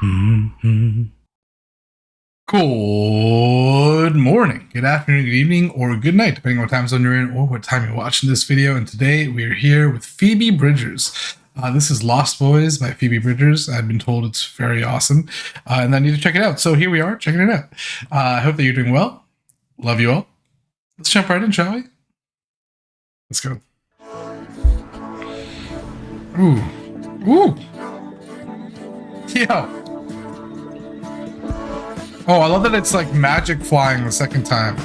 Mm-hmm. Good morning, good afternoon, good evening, or good night, depending on what time zone you're in or what time you're watching this video. And today we're here with Phoebe Bridgers. This is Lost Boys by Phoebe Bridgers. I've been told it's very awesome, and I need to check it out. So here we are, checking it out. I hope that you're doing well. Love you all. Let's jump right in, shall we? Let's go. Ooh. Ooh. Yeah. Oh, I love that it's like magic flying the second time.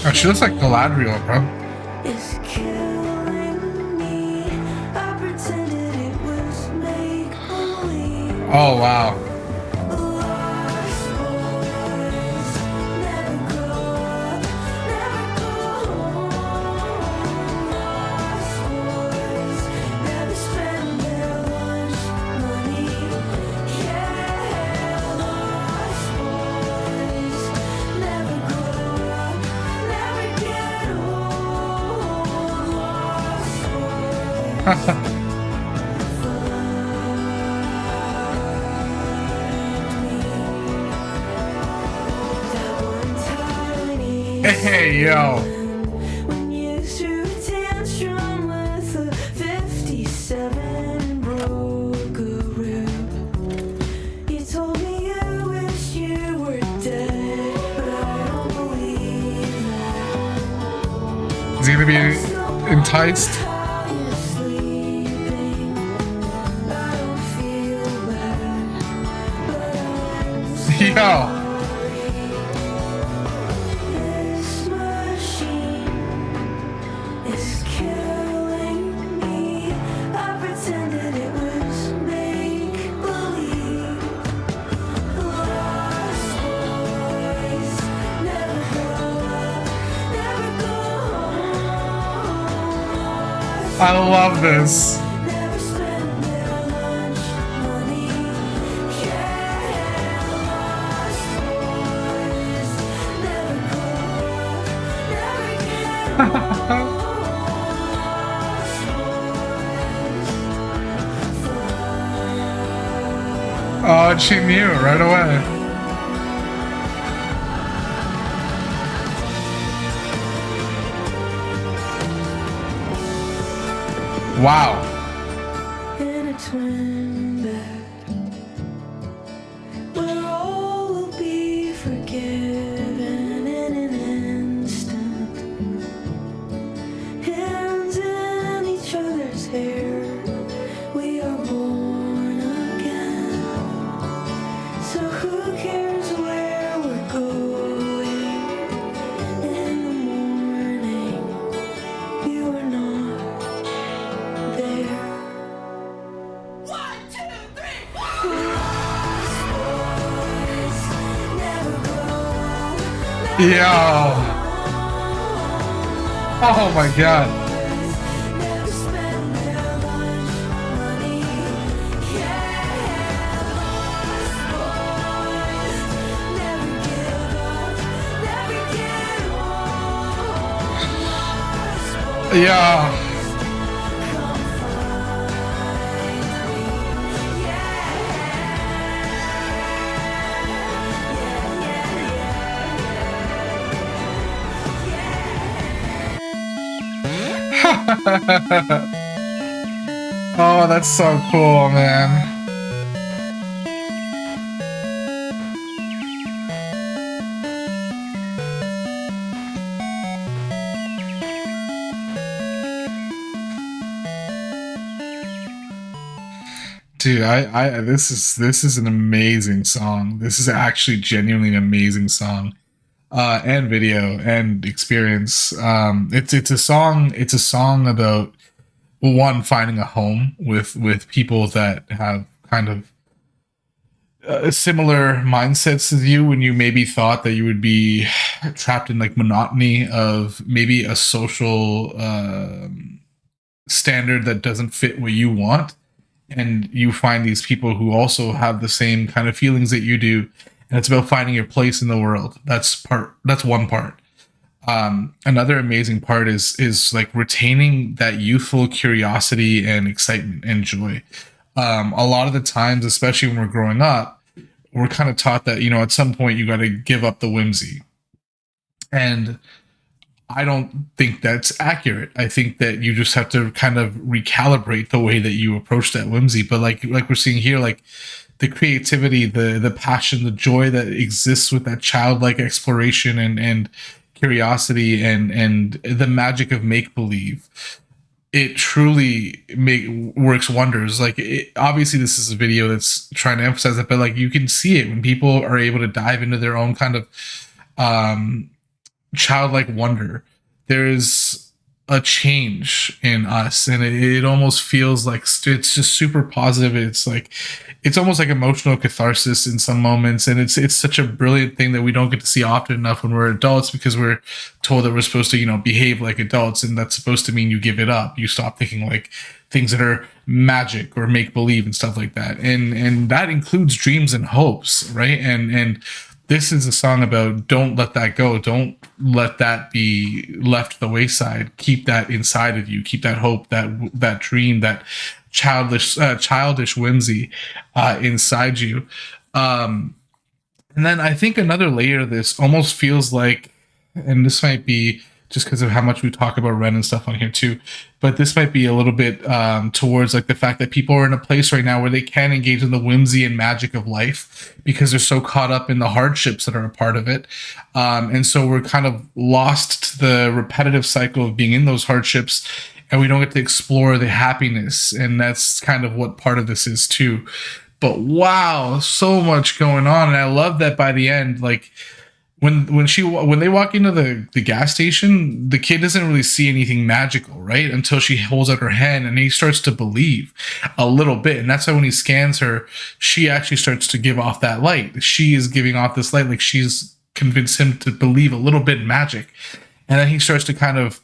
Oh, she looks like Galadriel, bro. Oh, wow. Hey, yo. When you threw a tantrum with a 57 broke a rib. You told me you wish you were dead, but I don't believe that. Is he gonna be enticed? Yo. I love this. Oh, she knew right away. Wow. In a twin bed, where all will be forgiven in an instant. Hands in each other's hair, we are born again. So who cares where we're going? In the morning, you are not. Yo. Oh my god. Yeah. Oh, that's so cool, man. Dude, this is an amazing song. This is actually genuinely an amazing song. And video and experience. It's a song about one, finding a home with people that have kind of similar mindsets as you, when you maybe thought that you would be trapped in like monotony of maybe a social standard that doesn't fit what you want, and you find these people who also have the same kind of feelings that you do, and it's about finding your place in the world. That's one part. Another amazing part is like retaining that youthful curiosity and excitement and joy. A lot of the times, especially when we're growing up, we're kind of taught that, at some point you got to give up the whimsy, and I don't think that's accurate. I think that you just have to kind of recalibrate the way that you approach that whimsy. But like we're seeing here, like the creativity, the passion, the joy that exists with that childlike exploration and curiosity and the magic of make believe. It truly works wonders. Like, obviously this is a video that's trying to emphasize it, but like you can see it when people are able to dive into their own kind of um childlike wonder. There's a change in us, and it almost feels like it's just super positive. It's like it's almost like emotional catharsis in some moments, and it's such a brilliant thing that we don't get to see often enough when we're adults, because we're told that we're supposed to behave like adults, and that's supposed to mean you give it up, you stop thinking like things that are magic or make believe and stuff like that, and that includes dreams and hopes, right? And this is a song about don't let that go. Don't let that be left to the wayside. Keep that inside of you. Keep that hope, that dream, that childish whimsy inside you. And then I think another layer of this almost feels like, and this might be just because of how much we talk about Ren and stuff on here too, but this might be a little bit towards like the fact that people are in a place right now where they can engage in the whimsy and magic of life because they're so caught up in the hardships that are a part of it. And so we're kind of lost to the repetitive cycle of being in those hardships, and we don't get to explore the happiness. And that's kind of what part of this is too. But wow, so much going on. And I love that by the end, like, when they walk into the gas station, the kid doesn't really see anything magical, right? Until she holds out her hand and he starts to believe a little bit. And that's why when he scans her, she actually starts to give off that light. She is giving off this light, like she's convinced him to believe a little bit in magic. And then he starts to kind of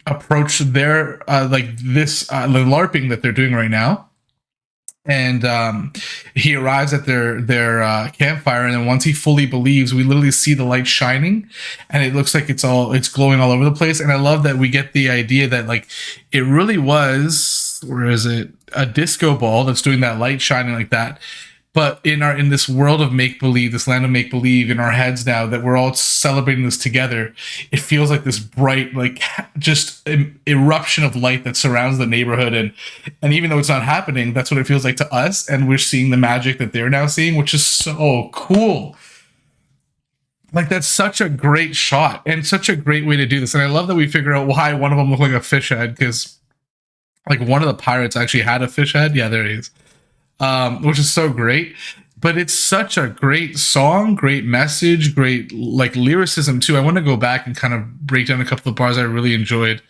approach their like this the LARPing that they're doing right now. And he arrives at their campfire, and then once he fully believes, we literally see the light shining, and it looks like it's glowing all over the place. And I love that we get the idea that like it really was, or is it a disco ball that's doing that light shining like that? But in this world of make believe, this land of make believe in our heads now that we're all celebrating this together, it feels like this bright, like just eruption of light that surrounds the neighborhood. And even though it's not happening, that's what it feels like to us. And we're seeing the magic that they're now seeing, which is so cool. Like, that's such a great shot and such a great way to do this. And I love that we figure out why one of them looked like a fish head, because like one of the pirates actually had a fish head. Yeah, there he is. Which is so great. But it's such a great song, great message, great like lyricism too. I want to go back and kind of break down a couple of bars I really enjoyed.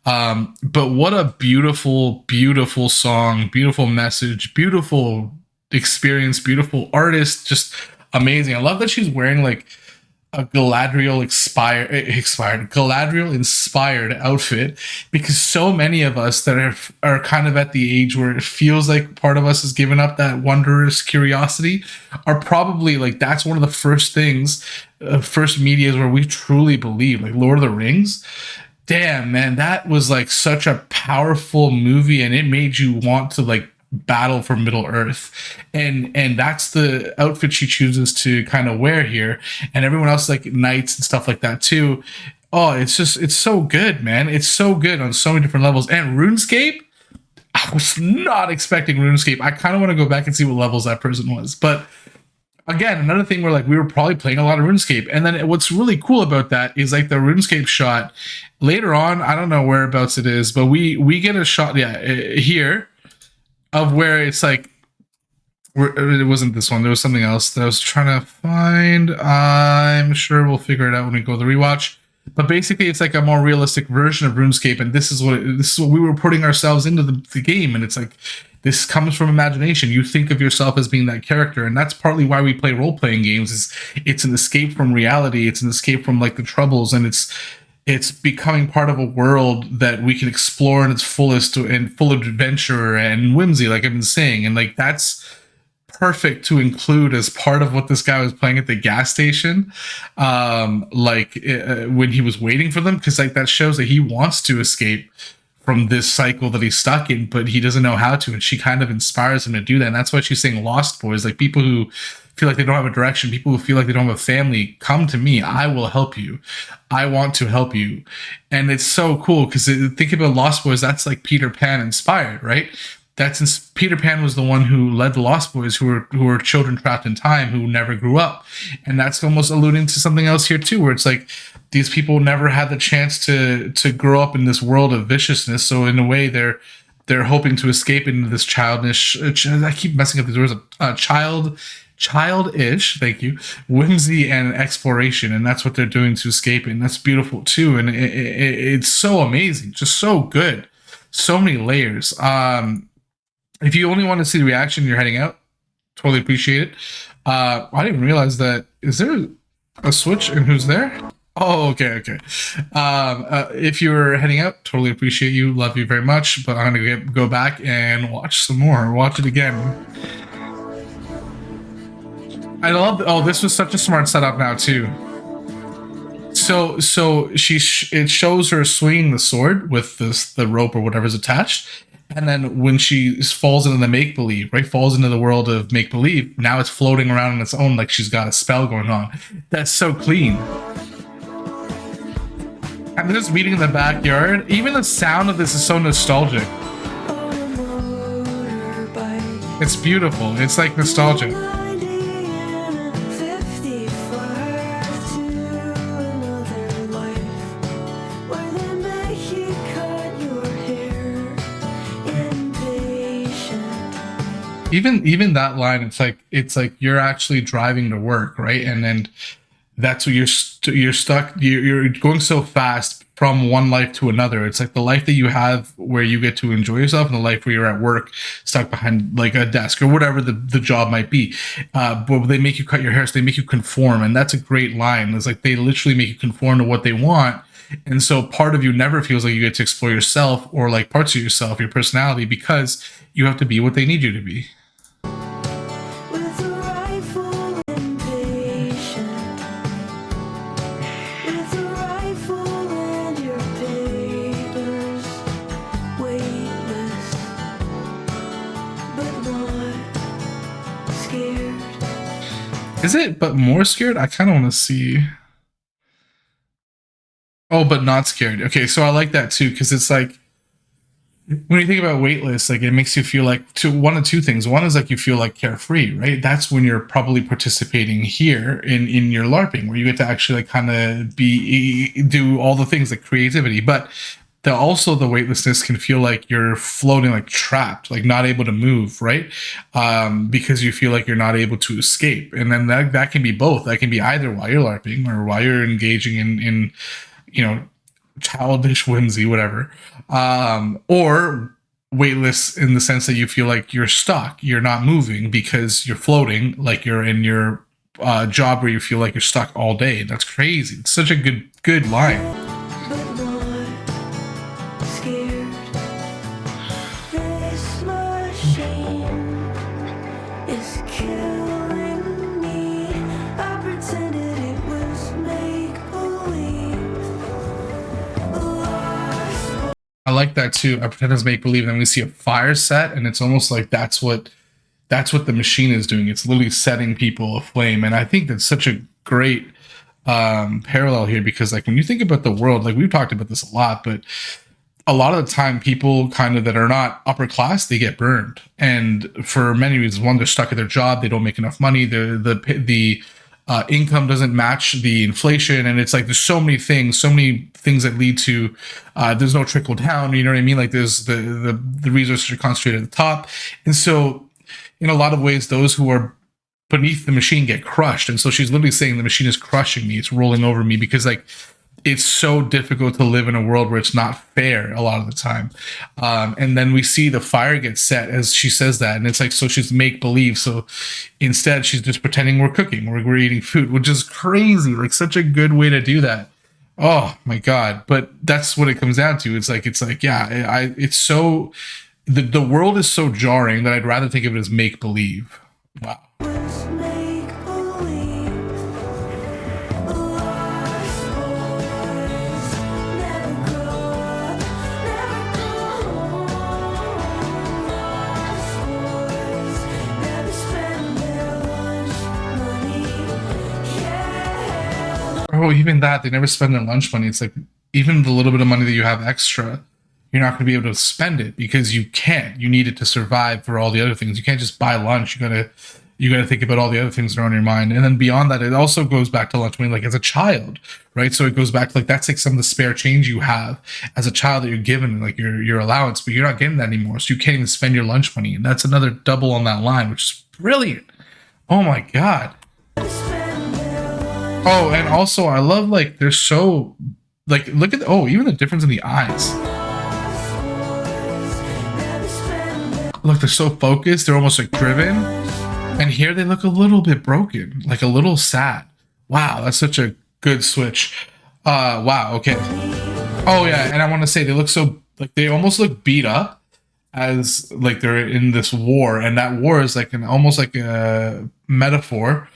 But what a beautiful, beautiful song, beautiful message, beautiful experience, beautiful artist, just amazing. I love that she's wearing like a Galadriel inspired outfit, because so many of us that are kind of at the age where it feels like part of us has given up that wondrous curiosity are probably like, that's one of the first things, first medias where we truly believe, like Lord of the Rings. Damn, man, that was like such a powerful movie, and it made you want to like battle for Middle Earth. And that's the outfit she chooses to kind of wear here, and everyone else like knights and stuff like that too. Oh, it's so good, man. It's so good on so many different levels. And RuneScape, I was not expecting RuneScape. I kind of want to go back and see what levels that person was. But again, another thing where like we were probably playing a lot of RuneScape. And then what's really cool about that is like the RuneScape shot later on, I don't know whereabouts it is, but we get a shot, here, of where it's like, it wasn't this one. There was something else that I was trying to find. I'm sure we'll figure it out when we go to the rewatch. But basically, it's like a more realistic version of RuneScape, and this is what we were putting ourselves into the game, and it's like this comes from imagination. You think of yourself as being that character, and that's partly why we play role playing games. Is it's an escape from reality, it's an escape from like the troubles, and it's becoming part of a world that we can explore in its fullest and full of adventure and whimsy, like I've been saying, and like that's perfect to include as part of what this guy was playing at the gas station, when he was waiting for them, because like that shows that he wants to escape from this cycle that he's stuck in, but he doesn't know how to, and she kind of inspires him to do that. And that's why she's saying lost boys, like people who feel like they don't have a direction, people who feel like they don't have a family, come to me, I will help you, I want to help you. And it's so cool because think about lost boys, that's like Peter Pan inspired, right? Peter Pan was the one who led the Lost Boys, who were children trapped in time, who never grew up, and that's almost alluding to something else here too, where it's like these people never had the chance to grow up in this world of viciousness. So in a way, they're hoping to escape into this childish. I keep messing up these words. Childish, thank you, whimsy and exploration, and that's what they're doing to escape, and that's beautiful too, and it's so amazing, just so good, so many layers. If you only want to see the reaction, you're heading out. Totally appreciate it. I didn't even realize that. Is there a switch and who's there? Oh, okay. If you're heading out, totally appreciate you. Love you very much. But I'm going to go back and watch some more. Watch it again. I love. Oh, this was such a smart setup now too. So it shows her swinging the sword with the rope or whatever's attached. And then when she falls into the make-believe, right, falls into the world of make-believe, now it's floating around on its own like she's got a spell going on. That's so clean. And this meeting in the backyard, even the sound of this is so nostalgic. It's beautiful. It's like nostalgic. Even that line, it's like you're actually driving to work, right? And then that's where you're stuck. You're going so fast from one life to another. It's like the life that you have where you get to enjoy yourself, and the life where you're at work, stuck behind like a desk or whatever the job might be. But they make you cut your hair, so they make you conform, and that's a great line. It's like they literally make you conform to what they want. And so part of you never feels like you get to explore yourself or like parts of yourself, your personality, because you have to be what they need you to be. Is it but more scared? I kind of want to see. Oh, but not scared. Okay, so I like that too, because it's like when you think about weightless, like it makes you feel like one of two things. One is like you feel like carefree, right? That's when you're probably participating here in your LARPing, where you get to actually like kind of do all the things like creativity. But also the weightlessness can feel like you're floating, like trapped, like not able to move, right? Because you feel like you're not able to escape. And then that can be both. That can be either while you're LARPing or while you're engaging in childish whimsy, whatever, or weightless in the sense that you feel like you're stuck, you're not moving because you're floating, like you're in your job where you feel like you're stuck all day. That's crazy. It's such a good line. I like that too. I pretend it's make believe. Then we see a fire set, and it's almost like that's what the machine is doing. It's literally setting people aflame, and I think that's such a great parallel here, because like when you think about the world, like we've talked about this a lot, but a lot of the time people kind of that are not upper class, they get burned, and for many reasons. One, they're stuck at their job, they don't make enough money, the income doesn't match the inflation, and it's like there's so many things that lead to there's no trickle down, you know what I mean? Like there's the resources are concentrated at the top, and so in a lot of ways those who are beneath the machine get crushed. And so she's literally saying the machine is crushing me, it's rolling over me, because like it's so difficult to live in a world where it's not fair a lot of the time. And then we see the fire get set as she says that, and it's like, so she's make believe. So instead, she's just pretending we're cooking, we're eating food, which is crazy. Like such a good way to do that. Oh my god! But that's what it comes down to. It's like yeah, it's so the world is so jarring that I'd rather think of it as make believe. Wow. Was make believe. Lost boys never grow up, never go home. Lost boys never spend their lunch money. Yeah. Oh, even that, they never spend their lunch money. It's like even the little bit of money that you have extra, you're not going to be able to spend it because you can't. You need it to survive for all the other things. You can't just buy lunch. You gotta think about all the other things that are on your mind. And then beyond that, it also goes back to lunch money, like as a child, right? So it goes back to like that's like some of the spare change you have as a child that you're given, like your allowance, but you're not getting that anymore. So you can't even spend your lunch money. And that's another double on that line, which is brilliant. Oh my god. Spend their lunch. Oh, and also I love like they're so like look at even the difference in the eyes. Never spend their Look, they're so focused, they're almost like driven. And here they look a little bit broken, like a little sad. Wow, that's such a good switch. Wow, okay. Oh yeah, and I want to say they look so like they almost look beat up as like they're in this war, and that war is like an almost like a metaphor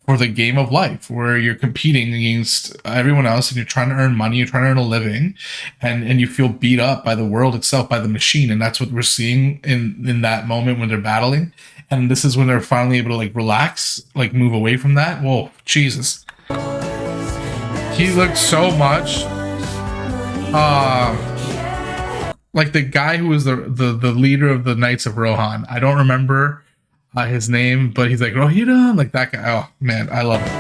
for the game of life where you're competing against everyone else and you're trying to earn money, you're trying to earn a living, and you feel beat up by the world itself, by the machine. And that's what we're seeing in that moment when they're battling. And this is when they're finally able to like relax, like move away from that. Whoa, Jesus. He looks so much like the guy who was the leader of the Knights of Rohan. I don't remember his name, but he's like Rohirrim, like that guy. Oh man, I love it.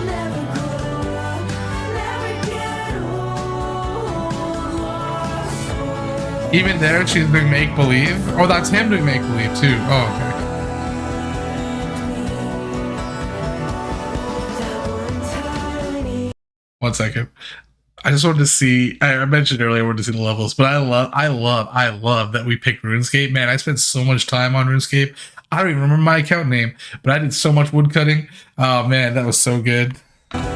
never grow up, never get old. Lost boys. Even there, she's doing make believe. Oh, that's him doing make believe too. Oh, okay. That one tiny 1 second. I just wanted to see. I mentioned earlier I wanted to see the levels, but I love that we picked RuneScape. Man, I spent so much time on RuneScape. I don't even remember my account name, but I did so much woodcutting. Oh man, that was so good. That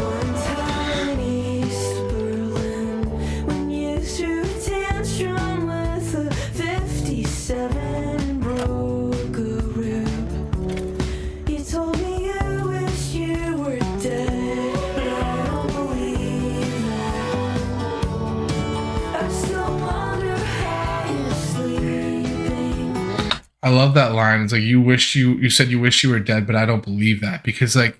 one tiny Sperlin when you threw a tantrum with a 57 broke a rib. You told me you wish you were dead, but I don't believe that. I still wonder how you're sleeping. I love that line. It's like you said you wish you were dead, but I don't believe that, because like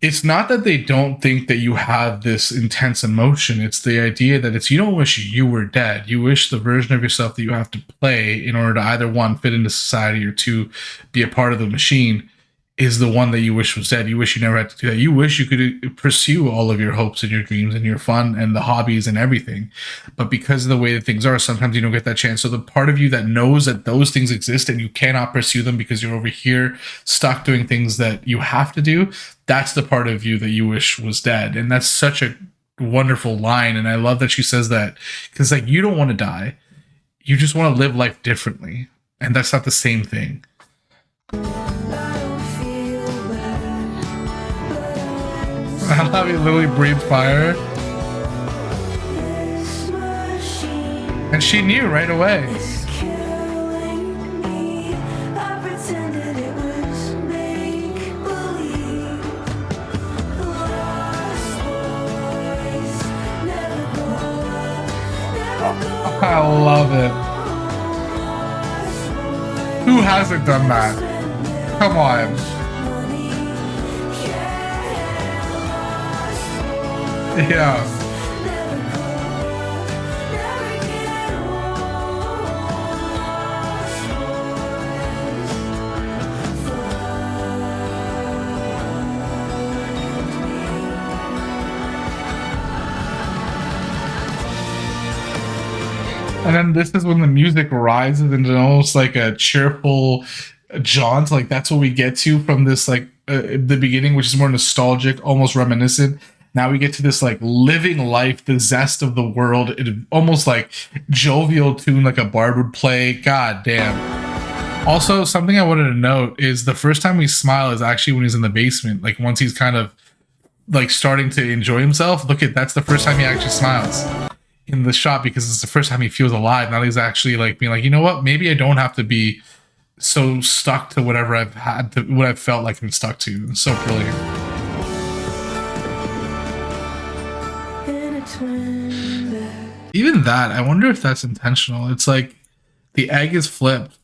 it's not that they don't think that you have this intense emotion. It's the idea that you don't wish you were dead. You wish the version of yourself that you have to play in order to either one, fit into society, or two, be a part of the machine is the one that you wish was dead. You wish you never had to do that. You wish you could pursue all of your hopes and your dreams and your fun and the hobbies and everything. But because of the way that things are, sometimes you don't get that chance. So the part of you that knows that those things exist and you cannot pursue them because you're over here stuck doing things that you have to do, that's the part of you that you wish was dead. And that's such a wonderful line. And I love that she says that, because like you don't want to die. You just want to live life differently. And that's not the same thing. I love it. Lily breathed fire. And she knew right away. I love it. Who hasn't done that? Come on. Yeah. And then this is when the music rises into almost like a cheerful jaunt. Like that's what we get to from this like the beginning, which is more nostalgic, almost reminiscent. Now we get to this like living life, the zest of the world, it almost like jovial tune like a bard would play. God damn. Also, something I wanted to note is the first time we smile is actually when he's in the basement. Like once he's kind of like starting to enjoy himself. Look at that's the first time he actually smiles in the shot because it's the first time he feels alive. Now he's actually like being like, you know what? Maybe I don't have to be so stuck to whatever I've had to what I've felt like I'm stuck to. It's so brilliant. Even that, I wonder if that's intentional. It's like the egg is flipped.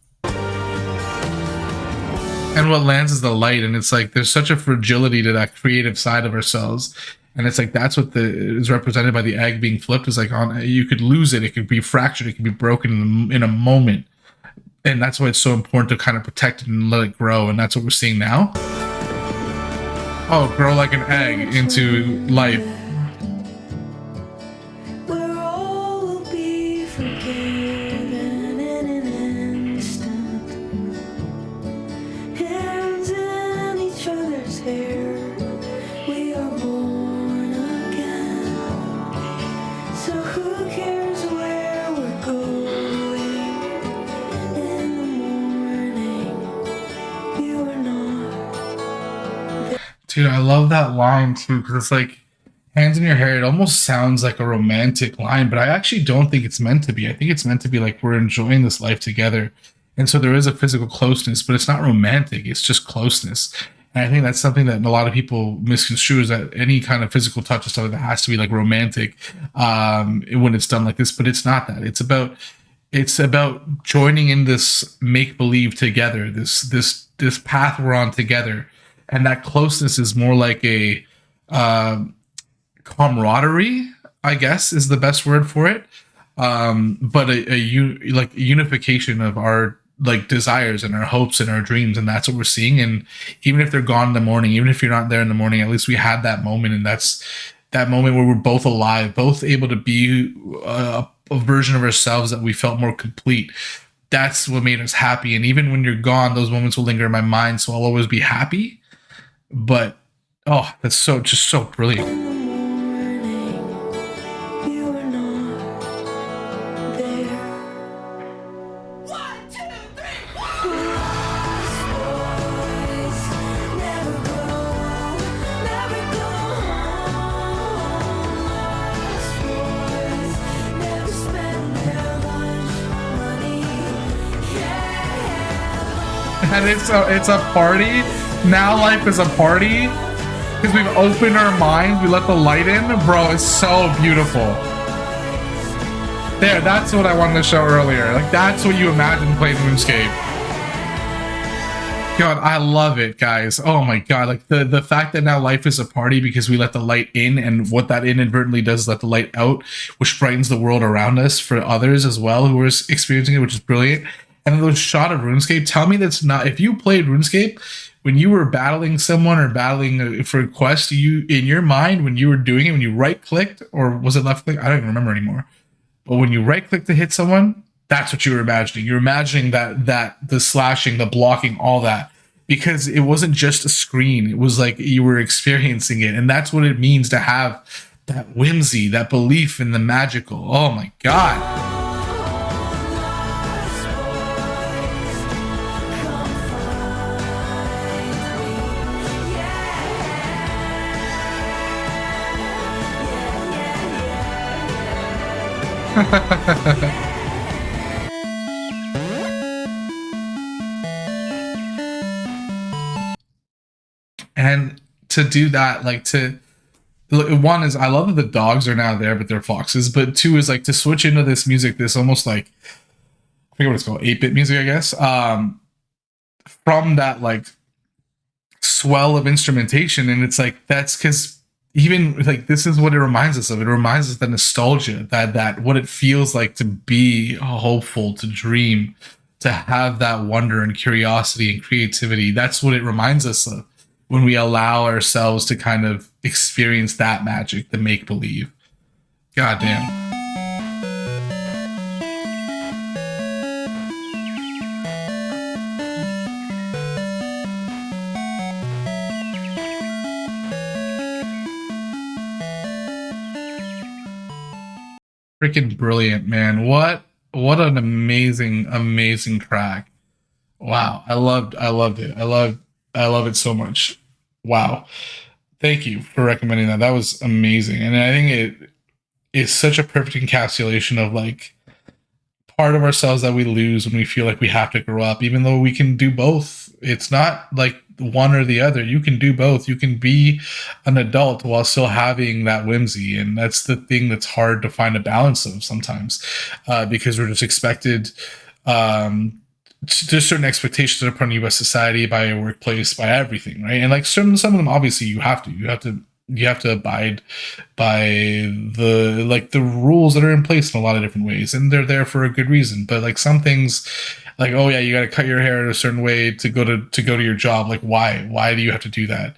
And what lands is the light, and it's like there's such a fragility to that creative side of ourselves, and it's like that's what is represented by the egg being flipped. Is like on you could lose it, it could be fractured, it could be broken in a moment, and that's why it's so important to kind of protect it and let it grow, and that's what we're seeing now. Oh, grow like an egg into life. Dude, I love that line too, because it's like hands in your hair. It almost sounds like a romantic line, but I actually don't think it's meant to be. I think it's meant to be like we're enjoying this life together. And so there is a physical closeness, but it's not romantic. It's just closeness. And I think that's something that a lot of people misconstrue is that any kind of physical touch or stuff that has to be like romantic when it's done like this, but it's not that. It's about joining in this make believe together, this path we're on together. And that closeness is more like a camaraderie, I guess, is the best word for it. But a unification of our like desires and our hopes and our dreams, and that's what we're seeing. And even if they're gone in the morning, even if you're not there in the morning, at least we had that moment, and that's that moment where we're both alive, both able to be a version of ourselves that we felt more complete. That's what made us happy. And even when you're gone, those moments will linger in my mind, so I'll always be happy. But oh, that's so brilliant. And it's a party. Now life is a party because we've opened our minds. We let the light in, bro. It's so beautiful. There, that's what I wanted to show earlier. Like that's what you imagine playing RuneScape. God, I love it, guys. Oh my god, like the fact that now life is a party because we let the light in, and what that inadvertently does is let the light out, which brightens the world around us for others as well who are experiencing it, which is brilliant. And those shot of RuneScape, tell me that's not, if you played RuneScape when you were battling someone or battling for a quest, you in your mind when you were doing it, when you right clicked, or was it left click? I don't even remember anymore. But when you right click to hit someone, that's what you were imagining. You're imagining that the slashing, the blocking, all that, because it wasn't just a screen. It was like you were experiencing it, and that's what it means to have that whimsy, that belief in the magical. Oh my god. And to do that, like to one is I love that the dogs are now there, but they're foxes. But two is like to switch into this music, this almost like I forget what it's called, 8-bit music, I guess. From that like swell of instrumentation, and it's like that's because even like this is what it reminds us of. It reminds us of the nostalgia, that what it feels like to be hopeful, to dream, to have that wonder and curiosity and creativity. That's what it reminds us of when we allow ourselves to kind of experience that magic, the make believe. God damn. freaking brilliant, man. What an amazing, amazing track. Wow. I loved it. I love it so much. Wow. Thank you for recommending that. That was amazing. And I think it is such a perfect encapsulation of like part of ourselves that we lose when we feel like we have to grow up, even though we can do both. It's not like one or the other. You can do both. You can be an adult while still having that whimsy. And that's the thing that's hard to find a balance of sometimes, because we're just expected. There's certain expectations that are put on you by society, by your workplace, by everything, right? And like some of them, obviously, you have to abide by the rules that are in place in a lot of different ways, and they're there for a good reason. But like some things, like, oh yeah, you got to cut your hair a certain way to go to your job. Like, why do you have to do that?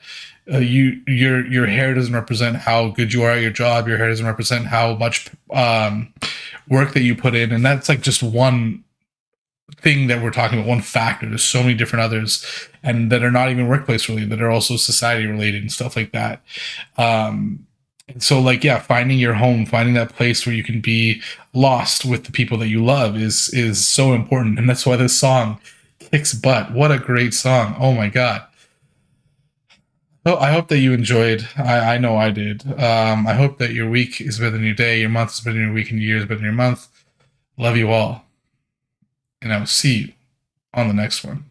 Your hair doesn't represent how good you are at your job. Your hair doesn't represent how much work that you put in, and that's like just one thing that we're talking about, one factor. There's so many different others, and that are not even workplace related, that are also society related and stuff like that. And so like, yeah, finding your home, finding that place where you can be lost with the people that you love is so important. And that's why this song kicks butt. What a great song. Oh my god. Oh, I hope that you enjoyed. I know I did. I hope that your week is better than your day, your month is better than your week, and your year is better than your month. Love you all, and I will see you on the next one.